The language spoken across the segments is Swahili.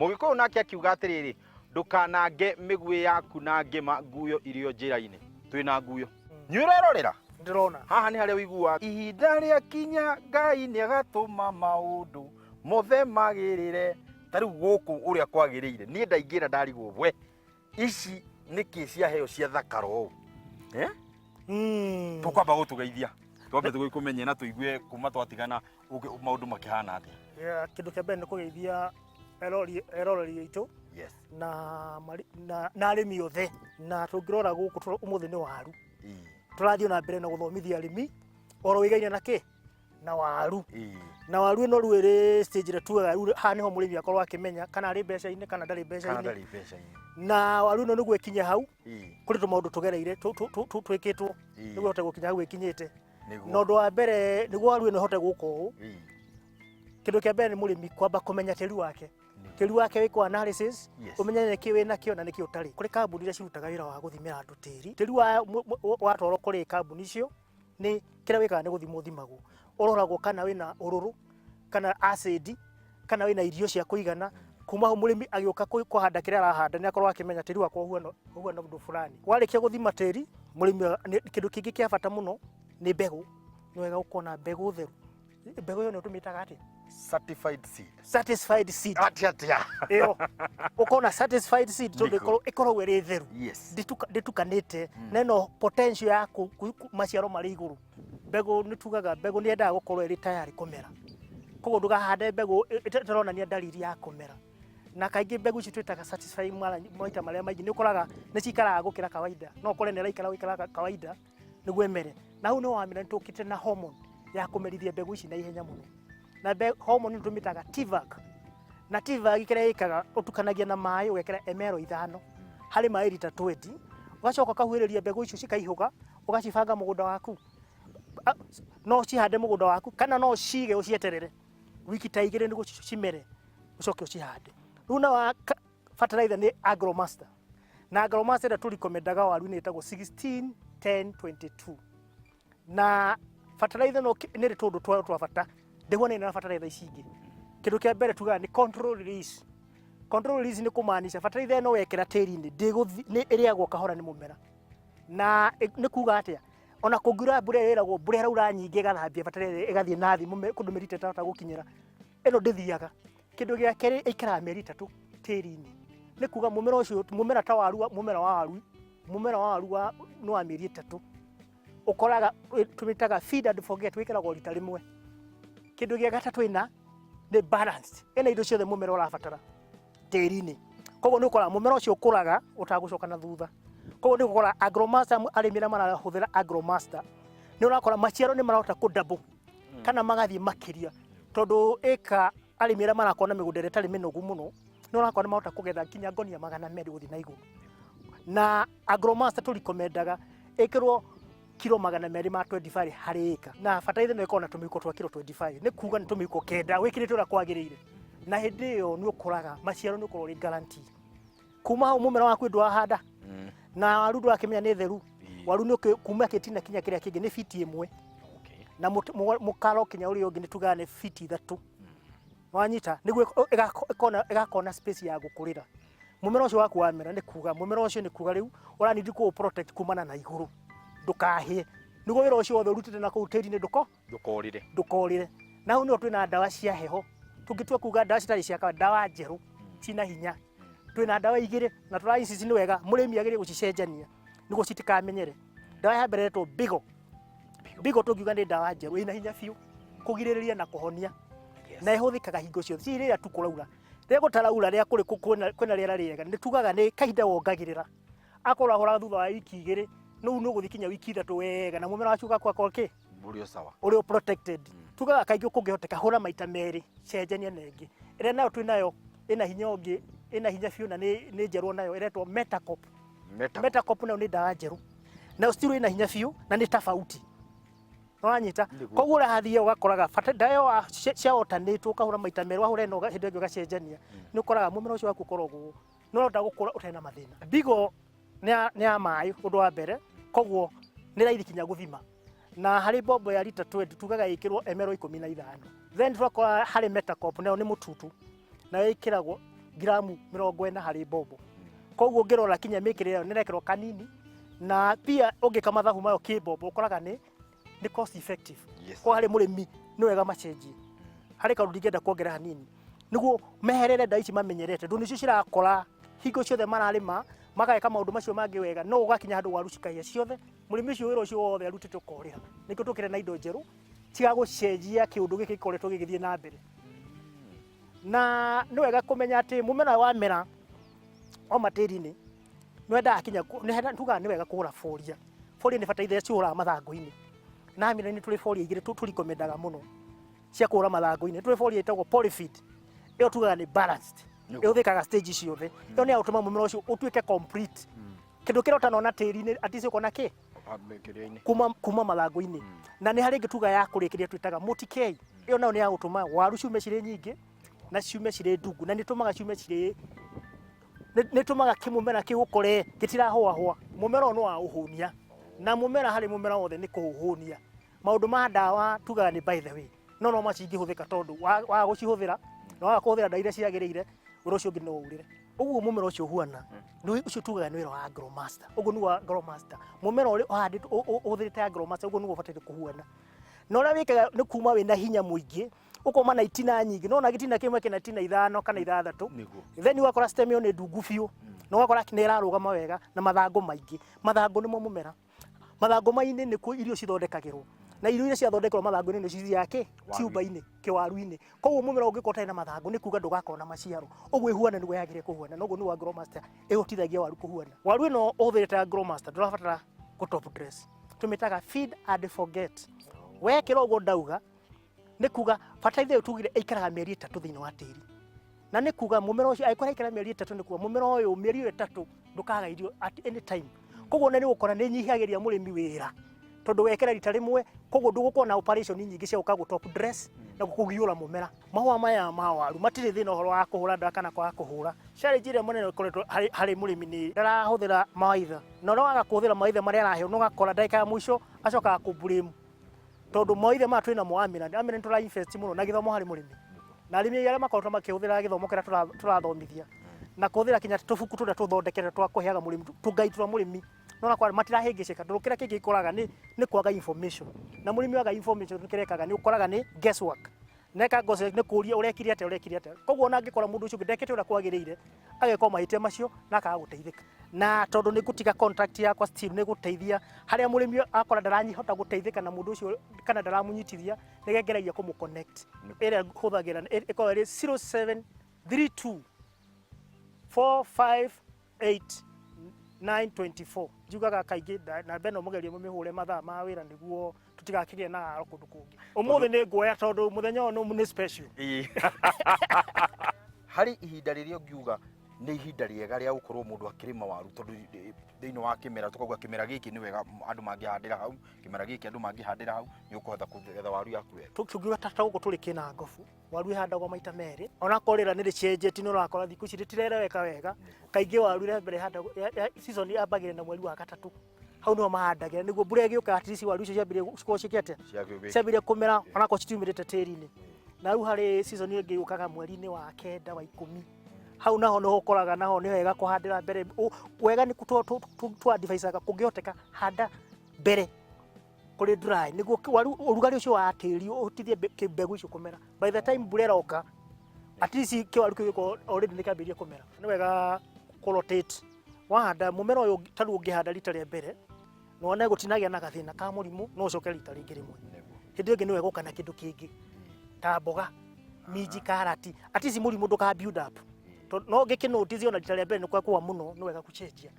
Mugikuyu nake akiuga atiriri ndukanange migwi yaku na ngima nguyo irio njira-ini twina nguyo nyurerorera ndirona haha ni haria wigua ihinda ria kinya Ngai ni agatuma maundu mothe magirire tariu guku uria kwagirire nie ndaingira ndarigwo we ici niki cia heo cia thakaro tukwamba gutugeithia twambe tugikumenya na tuigue kuma twatigana maundu makihana atia kindu kia mbere ni kugeithia eroreri itu yes na arimi othe na tungirora guku umuthi ni waru turathio na mbere na guthomithia arimi oro wigaine na ki na waru na waru ino ruire stage re tuaga ha niho murimi akorwa akimenya kana ari mbeca-ini kana ndari mbeca-ini na waru ino niguo ikinya hau kuri tumaundu tugereire twikitwo niguo hote gukinya hau ikinyite no ndo wa mbere niguo waru ino hote guko kindu kia mbere ni murimi kwamba kumenya tiri wake wiko analysis umenya niki wina kio na niki utari kuri kambuni iria cirutaga wira wa guthimira andu tiri wa toro kuri kambuni icio ni kira wikaga ni guthimwo thimagwo uroragwo kana wina ururu kana acid kana wina irio cia kuigana kuma ho murimi agioka kuhanda kira arahanda ni akorwa akimenya tiri wakwa huana ndu fulani warikia guthima tiri murimi kindu kingi kia bata muno ni mbegu ni wega ukona mbegu theru mbegu yo ni utumitaga ati satisfied seed atia iyo ukona satisfied seed to ikorwo iri theru nditukanite neno potential ya maciaro mari iguru mbegu nitugaga mbegu ni endaga gukorwo iri tayari kumera koguo ndugahande mbegu itaronania dalili ya kumera na kaingi mbegu ici twitaga satisfied maita maria maingi ni ukoraga ni cikaraga gukira kawaida no kore ni raikara wikara kawaida niguo emere na hu no wamira ntukite na hormone ya kumerithia mbegu ici na ihenya muno na hormone ntumitaga TVAC na TVAC ikira ikaga utukanagia na mai ugekera ml 5 hari mai lita 20 ugacoka kahuiriria mbegu icio cikaihuga ugacibanga mugunda waku no cihande mugunda waku kana no cige ucieterere wiki ta igire niguo cimere ucoke ucihande runa wa fertilizer ni Agromaster na Agromaster turikomendaga waru ni etagwo 16 10 22 na fertilizer no ni ritundu twa bata ndegwana ina fertilizer icingi kindu kia mbere tuga ni control release ni kumaanisha fertilizer no wekera tiri-ini ni iriagwo kahora ni mumera na ni kuga atia ona kungira mbura iragwo mbura iraura nyingi gathambia fertilizer igathie nathi kundu merite tata gukinyira eno ndithiaga kindu gia keri ikara meri 3 tiri-ini ni kuga mumera ucio mumera ta waru mumera wa waru no wa meri 3 ukoraga tumitaga feed and forget wikiragwo rita rimwe kindu gia gatatu ina ni balanced ena indo ciothe mumera urabatara tiri-ini koguo ni ukora mumera ucio ukuraga utagucoka na thutha koguo ni ukora Agromaster arimira marahuthira Agromaster ni urakora maciaro ni marahota ku double kana magathie makiria tondu eka arimira marakona migunda itari minogu muno ni urakora ni marahota kugetha kinya ngonia 200 guthi na iguru na Agromaster turikomendaga ikirwo kilo 225 hari eka na fertilizer no ikona tumiko twa kilo 25 ni kuga ni tumiko kenda wikirite ura kwagiriire na hindi iyo ni ukuraga maciaro ni ukorwo ri guarantee kuma hau mumera waku ndu wahanda na waru ndu akimenya ni theru waru ni kuma kitina kinya kiria kingi ni fiti imwe na mukaro kinya uri ungi ni tugane fiti 3 wanyita niguo igakona space ya gukurira mumera ucio waku wamera ni kuga mumera ucio ni kuga riu uranidi ku protect kumana na iguru ndukahie niguo wira ucio wothe urutite na kuutiri ni ndukorire na hu no twina ndawa cia heho tungitua kuga ndawa citari cia kawa ndawa njeru cina hinya twina ndawa igire na turai ici ni wega murimi agire gucicenjania niguo citikamenyere ndawa ya mbere to bigo tungiuga ni ndawa njeru ina hinya fiu kugiririria na kuhonia na ihuthikaga hingo ciothe ci riria tukuraura ria gutaraura ria kuri kwina riera riega ni tugaga ni kahinda wongagirira akora hora thutha wa wiki igire no no guthikinya wiki 3 wega na mumera wacu gakwa koke burio sawa urio protected tugaga kaingi kungihoteka hura maita meri cenjania nengi ire nayo twinayo ina hinya ongi ina hinya fiu na ni njeru nayo iretwo metacop nayo ni ndawa njeru na still ina hinya fiu na ni tofauti wanyita koguo urathie ugakoraga dayo cia alternate ukahura maita meri wahura no hindi ingi ugacenjania ni ukoraga mumera ucio waku korogwo no ronda gukura utena mathina bigo ni amai undu wa mbere koguo ni raithi kinya guthima na hari bombo ya lita 20 tugaga ikirwo ml 15 then twakora hari metacop nayo ni mututu na ikiragwo gramu 40 harĩ mbombo. Koguo ngĩrora kinya mĩkĩrĩre ĩyo nĩrekĩrwo kanini, na pia ũngĩka mathabu mayo kĩmbombo ũkoraga nĩ cost effective. Kwa harĩ mũrĩmi nĩ wega macenjie. Harĩ kaũndũ ingĩenda kuongerera hanini nĩguo meherere ndawa ici mamenyerete, ndũ nĩcio cirakora hingo ciothe mararĩma mageka maũndũ macio mangĩ wega, no ũgakinya handũ waru cikahĩa ciothe, mũrĩmi ũcio wĩra ũcio wothe arutĩte ũkorĩra. Nĩkĩo tũkĩre na indo njerũ cigagũcenjia kĩũndũ gĩkĩ gĩkoretwo gĩgĩthiĩ na mbere. Na nĩ wega kũmenya atĩ mũmera wa mera o matĩri-inĩ nĩ wendaga kinya tugaga nĩ wega kũgũra foria. Foria nĩ bataraitha cihũraga mathangũ-inĩ. Na mĩmera-inĩ tũrĩ foria igĩrĩ tũrikomendaga mũno cia kũhũra mathangũ-inĩ. Tũrĩ foria ĩtagwo polyfeed, ĩyo tugaga nĩ balanced, ĩhũthĩkaga stage ciothe. Ĩyo nĩ ya gũtũma mũmera ũcio ũtuĩke complete. Kĩndũ kĩrĩa ũtanona tĩri-inĩ atĩ ũkona kĩ kuma mathangũ-inĩ. Na nĩ harĩ ĩngĩ tuga ya kũrĩkĩria twĩtaga multi-K. Ĩyo nayo nĩ ya gũtũma waru ciume cirĩ nyingĩ na ciume cirĩ ndungu, na nĩ tũmaga ciume cirĩ nĩ tũmaga kĩmũmera kĩgũkore gĩtirahũahũa. Mũmera ũyũ nĩ wa ũhũnia, na mũmera harĩ mũmera wothe nĩ kũhũnia. Maũndũ ma ndawa tugaga nĩ by the way, no macingĩhũthĩka tondũ wa gũcihũthĩra na waga kũhũthĩra ndawa iria ciagĩrĩire, ũndũ ũcio ũngĩ no ũrĩre. Ũguo mũmera ũcio ũhuana nĩ ũcio tugaga nĩ wĩra wa Agromaster. Ũguo nĩ wa Agromaster. Mũmera ũrĩa ũhandĩtwo ũhũthĩrĩte Agromaster, ũguo nĩguo ũbataire kũhuana. Na ũrĩa wĩkaga nĩ kuma wĩna hinya mũingĩ, ũkoma na itina nyingĩ, no na gĩtina kĩmwe kĩna itina 5 kana 6, then ũgakora stem ĩyo nĩ ndungu biũ, na ũgakora nĩ ĩrarũgama wega na mathangũ maingĩ. Mathangũ nĩmo mũmera. Mathangũ mainĩ nĩkuo irio cithondekagĩrwo, na irio iria ciathondekerwo mathangũ-inĩ nĩ cithiaga kiumba-inĩ, kĩwaru-inĩ. Koguo mũmera ũngĩkorwo ũtarĩ na mathangũ nĩ kuga ndũgakorwo na maciaro. Ũguo ĩhuana nĩguo yagĩrĩire kũhuana, na ũguo nĩguo Agromaster ĩhotithagia waru kũhuana. Waru ĩno ũhũthĩrĩte Agromaster ndũrabatara gũ top dress, tũmĩtaga feed and forget. Wekĩra ũguo ndauga nĩ kuga bataraitha ĩyo tugire ĩikaraga mĩeri 3 thĩinĩ wa tĩri. Na nĩ kuga mũmera ũcio angĩkorwo ĩikara mĩeri 3 nĩ kuga mũmera ũyũ mĩeri 3 ndũkaga irio at any time. Koguo nĩ gũkora nĩ nyihagĩria mũrĩmi wĩra, tondũ wekera rita rĩmwe, koguo ndũgũkorwo na operation nyingĩ cia gũka top dress na kũgiũra mũmera. Mahũa maya ma waru matirĩ thĩna ũhoro wa kũhũra ndawa kana kwaga kũhũra. Challenge ĩrĩa mũnene ĩkoretwo harĩ mũrĩmi nĩ ndarahũthĩra mawaitha, na no waga kũhũthĩra mawaitha marĩa araheo no gakora ndagĩka ya mũico acokaga kũ-blame. Tondũ mawaitha ma twĩna mo amina nĩ tũra invest mũno na gĩthomo harĩ mũrĩmi. Na arĩmi arĩa makoretwo makĩhũthĩra gĩthomo kĩrĩa tũrathomithia na kũhũthĩra kinya tũbuku tũrĩa tũthondekete twa kũheaga mũrĩmi tũngai twa mũrĩmi, no na kwa matirahĩngĩcĩka. Tondũ kĩrĩa kĩngĩ ikoraga nĩ kwaga information, na mũrĩmi waga information kĩrekaga nĩ ũkoraga nĩ guesswork. Neka ngose nĩ kũria ũrekire atĩa. Koguo ona angĩkora mũndũ ũcio ndekete ũrĩa kwagĩrĩire agekwo mahĩtia macio na akaga gũteithĩka. Na tondũ nĩ gũtiga contact yakwa still nĩ gũteithia harĩa mũrĩmi akora ndaranyihota gũteithĩka na mũndũ ũcio kana ndaramũnyitithia, nĩ gengeragia kũmũ connect. Ĩrĩa hũthagĩra ĩkoragwo ĩrĩ 0732 458 924. Njugaga kaingĩ na beno mũgerie mũmĩhũre mathaa ma wĩra nĩguo tũtigakĩgĩe na haro kũndũ kũngĩ. Ũmũthĩ nĩ nguoya tondũ mũthenya ũyũ nĩ special. Harĩ ihinda rĩrĩa ũngiuga nĩ ihinda rĩega rĩa gũkorwo mũndũ akĩrĩma waru, tondũ thĩinĩ wa kĩmera tũkauga kĩmera gĩkĩ nĩ wega andũ mangĩhandĩra hau, kĩmera gĩkĩ andũ mangĩhandĩra hau, nĩ ũkũhota kũgetha waru yaku wega. Tũkiuga ta gũkũ tũrĩ kĩna ngobu, waru ihandagwo maita merĩ, ona korĩra nĩ rĩcenjetie nĩ ũrakora thikũ ici rĩtirereweka wega. Kaingĩ waru rĩa mbere handagwo season yambagĩrĩria na mweri wa gatatũ, hau nĩho mahandagĩra nĩguo mbura ĩgĩũka at least waru icio ciambĩrĩrie gũkorwo cikĩte ciambĩrĩrie kũmera ona korwo citiumĩrĩte tĩri-inĩ. Na rĩu harĩ season ĩngĩ yũkaga mweri-inĩ wa 9 wa 10, hau naho nĩho ũkoraga naho nĩ wega kũhandĩra mbere. Wega nĩ twa-advisaga kũngĩhoteka handa mbere kũrĩ dry nĩguo waru ũrugarĩ ũcio wa tĩri ũhotithie mbegũ icio kũmera. By the time mbura ĩroka at least kĩwaru kĩu gĩkorwo already nĩ kĩambĩrĩrie kũmera. Nĩ wega kũ-rotate. Wahanda mũmera ũyũ ta rĩu ũngĩhanda rita rĩa mbere na wone gũtinagĩa na gathĩna ka mũrimũ, no ũcoke rita rĩngĩ rĩmwe. Hĩndĩ ĩngĩ nĩ wega gũka na kĩndũ kĩngĩ ta mboga, minji, karati, at least mũrimũ ndũka build up. No gĩkĩnotice ona rita rĩa mbere nĩ kwakũa mũno, nĩ wega gũcenjia.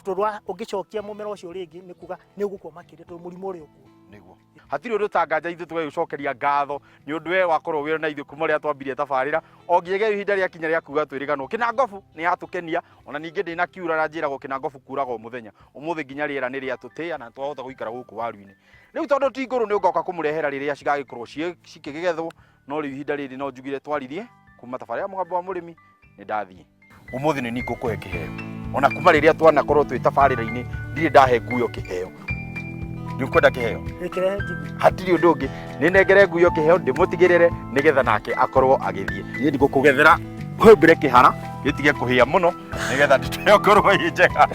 Tondũ ũngĩcokia mũmera ũcio rĩngĩ nĩ kuga nĩ ũgũkua makĩria tondũ mũrimũ ũrĩa ũkuo. Nĩguo hatirĩ ũndũ tanganja ithuĩ tũgĩcokeria ngatho nĩ ũndũ we wakorwo wĩra na ithuĩ kuma rĩrĩa twambirie tabarĩra o nginya ihinda rĩa kinya rĩa kuga twĩrĩganwo. Kĩnangobu nĩ yatũkenia, ona ningĩ ndĩna kiura na njĩragwo kĩnangobu kuraga o mũthenya. Ũmũthĩ nginya rĩera nĩ rĩatũtĩa na twahota gũikara gũkũ waru-inĩ. Rĩu tondũ ti ngũrũ nĩ ũgoka kũmũrehera rĩrĩa cigagĩkorwo cikĩgethwo, no rĩu ihinda rĩrĩ no njugire twarithie kuma tabarĩra mũgambo wa mũrĩmi nĩ ndathiĩ. Ũmũthĩ nĩ ngũkũhe kĩheo, ona kuma rĩrĩa twanakorwo twĩ tabarĩra-inĩ ndirĩ ndahe nguyo kĩheo. Nĩ ũkwenda kĩheo? Hatirĩ ũndũ ũngĩ, nĩ nengere nguyo kĩheo ndĩmũtigĩrĩre nĩgetha nake akorwo agĩthiĩ. Niĩ ndigũkũgethera Humbire kihara gitige kuhia muno nigetha nditoyo korwo i njega.